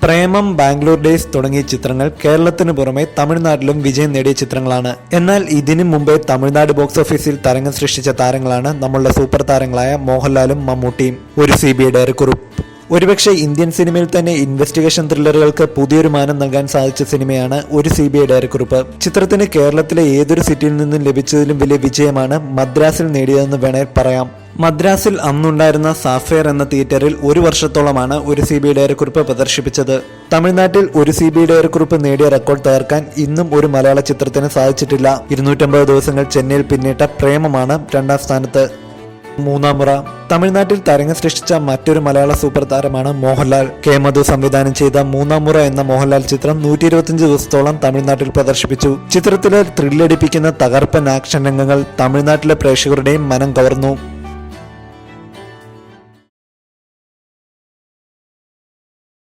പ്രേമം, Bangalore days തുടങ്ങിയ ചിത്രങ്ങൾ കേരളത്തിനു പുറമെ തമിഴ്നാട്ടിലും വിജയം നേടിയ ചിത്രങ്ങളാണ്. എന്നാൽ ഇതിനു മുമ്പേ തമിഴ്നാട് ബോക്സ് ഓഫീസിൽ തരംഗം സൃഷ്ടിച്ച താരങ്ങളാണ് നമ്മളുടെ സൂപ്പർ താരങ്ങളായ മോഹൻലാലും മമ്മൂട്ടിയും. ഒരു CBI ഡയറിക്കുറിപ്പ്. ഒരുപക്ഷെ ഇന്ത്യൻ സിനിമയിൽ തന്നെ ഇൻവെസ്റ്റിഗേഷൻ ത്രില്ലറുകൾക്ക് പുതിയൊരു മാനം നൽകാൻ സാധിച്ച സിനിമയാണ് ഒരു CBI ഡയറിക്കുറിപ്പ്. ചിത്രത്തിന് കേരളത്തിലെ ഏതൊരു സിറ്റിയിൽ നിന്നും ലഭിച്ചതിലും വലിയ വിജയമാണ് മദ്രാസിൽ നേടിയതെന്ന് വേണേൽ പറയാം. മദ്രാസിൽ അന്നുണ്ടായിരുന്ന സാഫയർ എന്ന തിയേറ്ററിൽ 1 വർഷത്തോളമാണ് ഒരു CBI ഡയറിക്കുറിപ്പ് പ്രദർശിപ്പിച്ചത്. തമിഴ്നാട്ടിൽ ഒരു CBI ഡയറിക്കുറിപ്പ് നേടിയ റെക്കോർഡ് തകർക്കാൻ ഇന്നും ഒരു മലയാള ചിത്രത്തിന് സാധിച്ചിട്ടില്ല. 250 ദിവസങ്ങൾ ചെന്നൈയിൽ പിന്നിട്ട പ്രേമമാണ് 2ാം സ്ഥാനത്ത്. 3ാം മുറ. തമിഴ്നാട്ടിൽ തരംഗം സൃഷ്ടിച്ച മറ്റൊരു മലയാള സൂപ്പർ താരമാണ് മോഹൻലാൽ. K. മധു സംവിധാനം ചെയ്ത 3ാം മുറ എന്ന മോഹൻലാൽ ചിത്രം 125 ദിവസത്തോളം തമിഴ്നാട്ടിൽ പ്രദർശിപ്പിച്ചു. ചിത്രത്തിലെ ത്രില്ലടിപ്പിക്കുന്ന തകർപ്പൻ ആക്ഷൻ രംഗങ്ങൾ തമിഴ്നാട്ടിലെ പ്രേക്ഷകരുടെയും മനം കവർന്നു.